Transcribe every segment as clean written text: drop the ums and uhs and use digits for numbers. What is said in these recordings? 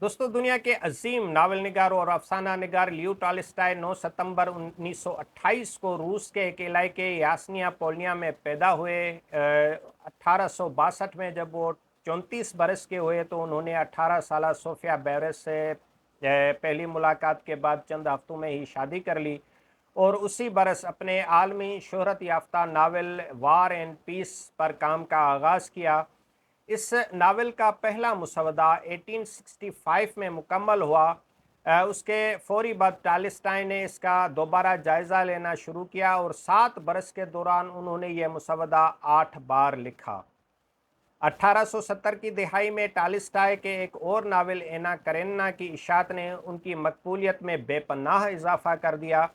दोस्तों, दुनिया के अजीम नावल निगार और अफसाना निगार लियो टॉल्स्टॉय 9 सितंबर 1928 को रूस के एक इलाके यासनिया पोलनिया में पैदा हुए। 1862 में जब वो 34 बरस के हुए तो उन्होंने 18 साल सोफिया बैरेस से पहली मुलाकात के बाद चंद हफ्तों में ही शादी कर ली और उसी बरस अपने आलमी शोहरत याफ्ता नावल वार एंड पीस पर काम का आगाज़ किया। इस नावल का पहला मुसवदा 1865 में मुकम्मल हुआ। उसके फौरी बाद टॉल्स्टॉय ने इसका दोबारा जायज़ा लेना शुरू किया और 7 बरस के दौरान उन्होंने यह मुसवदा 8 बार लिखा। 1870 की दिहाई में टॉल्स्टॉय के एक और नावल एना करेनिना की इशाअत ने उनकी मकबूलियत में बेपनाह इजाफा कर दिया।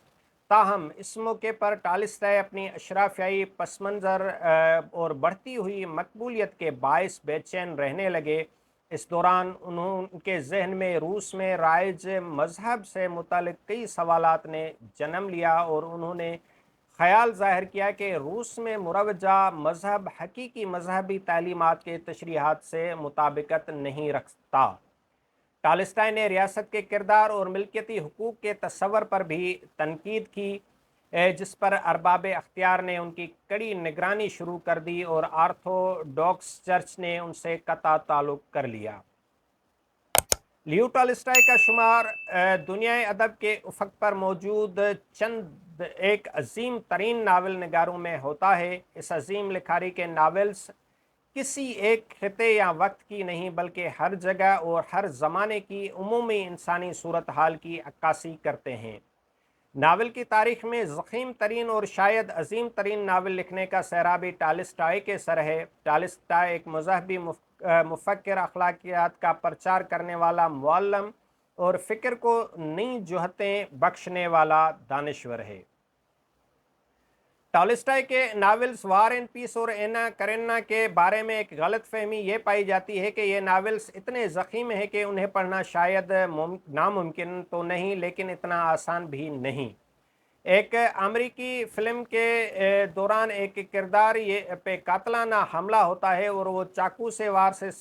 ताहम इस मौके पर टॉल्स्टॉय अपनी अशराफियाई पस मंज़र और बढ़ती हुई मकबूलियत के बायस बेचैन रहने लगे। इस दौरान उनके जहन में रूस में राइज मजहब से मुतालिक कई सवालात ने जन्म लिया और उन्होंने ख्याल ज़ाहिर किया कि रूस में मुरवजा मजहब हकीकी मजहबी तालीमात के तशरीहात से मुताबिकत नहीं रखता। टॉल्स्टॉय ने रियासत के किरदार और मिल्कियती हुकूक के तस्वर पर भी तनकीद की, जिस पर अरबाब अख्तियार ने उनकी कड़ी निगरानी शुरू कर दी और आर्थोडॉक्स चर्च ने उनसे कता ताल्लुक कर लिया। लियो टॉल्स्टॉय का शुमार दुनिया अदब के उफक पर मौजूद चंद एक अजीम तरीन नावल निगारों में होता है। इस अजीम लिखारी के नावल्स किसी एक खिते या वक्त की नहीं बल्कि हर जगह और हर ज़माने की उमूमी इंसानी सूरत हाल की अक्कासी करते हैं। नावल की तारीख में ज़ख़ीम तरीन और शायद अजीम तरीन नावल लिखने का सहराबी टॉल्स्टॉय के सर है। टॉल्स्टॉय एक मजहबी मुफक्किर, अखलाकियात का प्रचार करने वाला मुअल्लिम और फ़िक्र को नई जुहतें बख्शने वाला दानिश्वर है। टॉल्स्टॉय के नावल्स वार एंड पीस और एना करेनिना के बारे में एक गलत फहमी ये पाई जाती है कि ये नावल्स इतने ज़ख़ीम हैं कि उन्हें पढ़ना शायद नामुमकिन तो नहीं लेकिन इतना आसान भी नहीं। एक अमेरिकी फ़िल्म के दौरान एक किरदार ये पे कातलाना हमला होता है और वो चाकू से वार से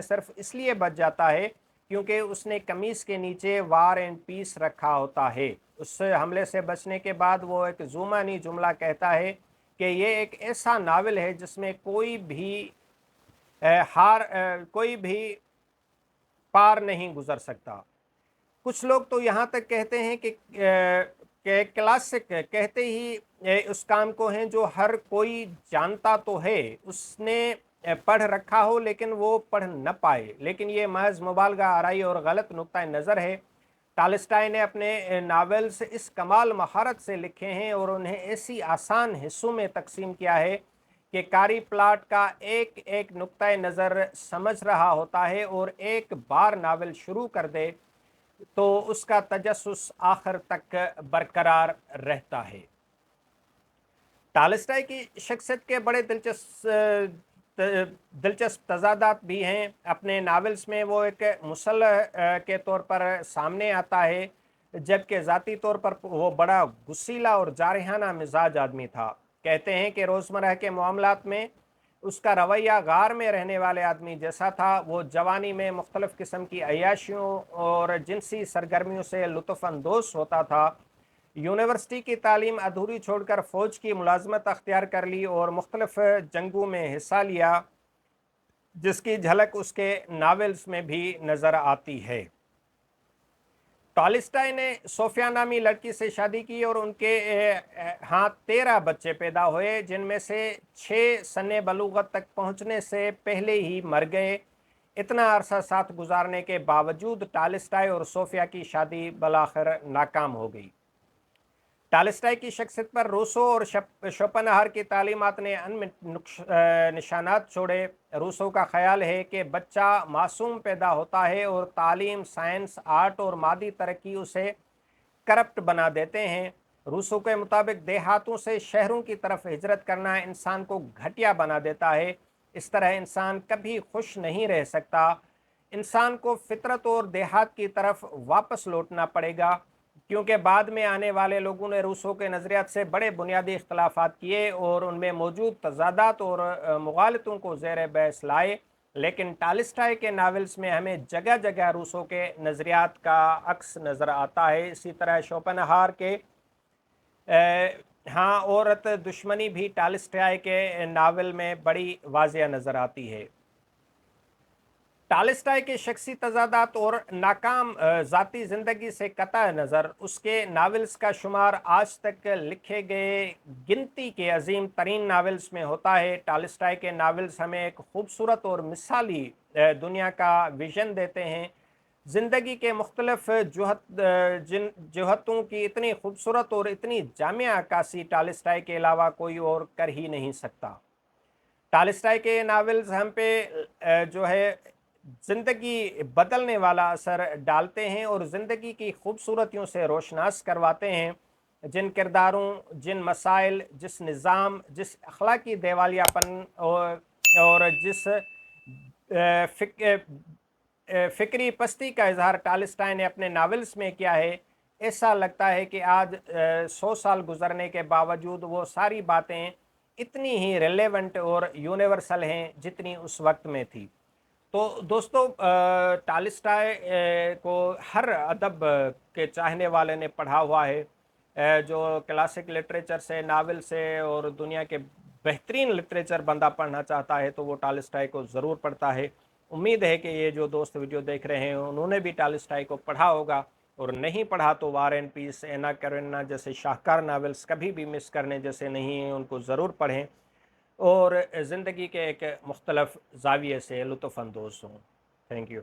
सिर्फ इसलिए बच जाता है क्योंकि उसने कमीज़ के नीचे वार एंड पीस रखा होता है। उस हमले से बचने के बाद वो एक ज़ुमानी जुमला कहता है कि ये एक ऐसा नावल है जिसमें कोई भी पार नहीं गुजर सकता। कुछ लोग तो यहाँ तक कहते हैं कि क्लासिक कहते ही उस काम को हैं जो हर कोई जानता तो है, उसने पढ़ रखा हो लेकिन वो पढ़ न पाए, लेकिन ये महज मुबालगा आराई और गलत नुक्ता नज़र है। टॉल्स्टॉय ने अपने नावल्स इस कमाल महारत से लिखे हैं और उन्हें ऐसी आसान हिस्सों में तकसीम किया है कि कारी प्लाट का एक एक नुक्ता नज़र समझ रहा होता है और एक बार नावल शुरू कर दे तो उसका तजस्सुस आखिर तक बरकरार रहता है। टॉल्स्टॉय की शख्सियत के बड़े दिलचस्प तजादात भी हैं। अपने नावल्स में वो एक मुसल्लह के तौर पर सामने आता है, जबकि ज़ाती तौर पर वो बड़ा गुस्सीला और जारहाना मिजाज आदमी था। कहते हैं कि रोज़मर्रा के मामलात में उसका रवैया गार में रहने वाले आदमी जैसा था। वो जवानी में मुख्तलिफ़ किस्म की अय्याशियों और जिनसी सरगर्मियों से लुत्फ़ अंदोज़ होता था। यूनिवर्सिटी की तालीम अधूरी छोड़कर फ़ौज की मुलाजमत अख्तियार कर ली और मुख्तलिफ़ जंगों में हिस्सा लिया, जिसकी झलक उसके नावल्स में भी नज़र आती है। टॉल्स्टॉय ने सोफिया नामी लड़की से शादी की और उनके यहाँ 13 बच्चे पैदा हुए, जिनमें से 6 सने बलूगत तक पहुँचने से पहले ही मर गए। इतना अरसा साथ गुजारने के बावजूद टॉल्स्टॉय और सोफिया की शादी बलाखिर नाकाम हो गई। टॉल्स्टॉय की शख्सियत पर रूसो और शोपेनहावर की तालीमात ने निशानात छोड़े। रूसो का ख्याल है कि बच्चा मासूम पैदा होता है और तालीम, साइंस, आर्ट और मादी तरक्की उसे करप्ट बना देते हैं। रूसो के मुताबिक देहातों से शहरों की तरफ हिजरत करना इंसान को घटिया बना देता है। इस तरह इंसान कभी खुश नहीं रह सकता। इंसान को फितरत और देहात की तरफ वापस लौटना पड़ेगा, क्योंकि बाद में आने वाले लोगों ने रूसो के नज़रियात से बड़े बुनियादी इख्तलाफात किए और उनमें मौजूद तजादात और मुगालतों को ज़ेर बहस लाए لیکن ٹالسٹائے کے ناولز میں ہمیں جگہ جگہ روسوں کے نظریات کا عکس نظر آتا ہے. اسی طرح شوپنہار کے ہاں عورت دشمنی بھی ٹالسٹائے کے ناول میں بڑی واضح نظر آتی ہے. ٹالسٹائے کے شخصی تضادات اور ناکام ذاتی زندگی سے قطع نظر اس کے ناولز کا شمار آج تک لکھے گئے گنتی کے عظیم ترین ناولز میں ہوتا ہے. ٹالسٹائے کے ناولز ہمیں ایک خوبصورت اور مثالی دنیا کا ویژن دیتے ہیں. زندگی کے مختلف جہتوں کی اتنی خوبصورت اور اتنی جامع عکاسی ٹالسٹائے کے علاوہ کوئی اور کر ہی نہیں سکتا. ٹالسٹائے کے ناولز ہم پہ جو ہے زندگی بدلنے والا اثر ڈالتے ہیں اور زندگی کی خوبصورتیوں سے روشناس کرواتے ہیں. جن کرداروں، جن مسائل، جس نظام، جس اخلاقی دیوالیہ پن اور جس فکری پستی کا اظہار ٹالسٹائے نے اپنے ناولز میں کیا ہے، ایسا لگتا ہے کہ آج 100 سال گزرنے کے باوجود وہ ساری باتیں اتنی ہی ریلیونٹ اور یونیورسل ہیں جتنی اس وقت میں تھی. تو دوستو ٹالسٹائے کو ہر ادب کے چاہنے والے نے پڑھا ہوا ہے. جو کلاسک لٹریچر سے، ناول سے اور دنیا کے بہترین لٹریچر بندہ پڑھنا چاہتا ہے تو وہ ٹالسٹائے کو ضرور پڑھتا ہے. امید ہے کہ یہ جو دوست ویڈیو دیکھ رہے ہیں انہوں نے بھی ٹالسٹائے کو پڑھا ہوگا، اور نہیں پڑھا تو وار اینڈ پیس، اینا کیریننا جیسے شاہکار ناولز کبھی بھی مس کرنے جیسے نہیں ہیں، ان کو ضرور پڑھیں اور زندگی کے ایک مختلف زاویے سے لطف اندوز ہوں. Thank you.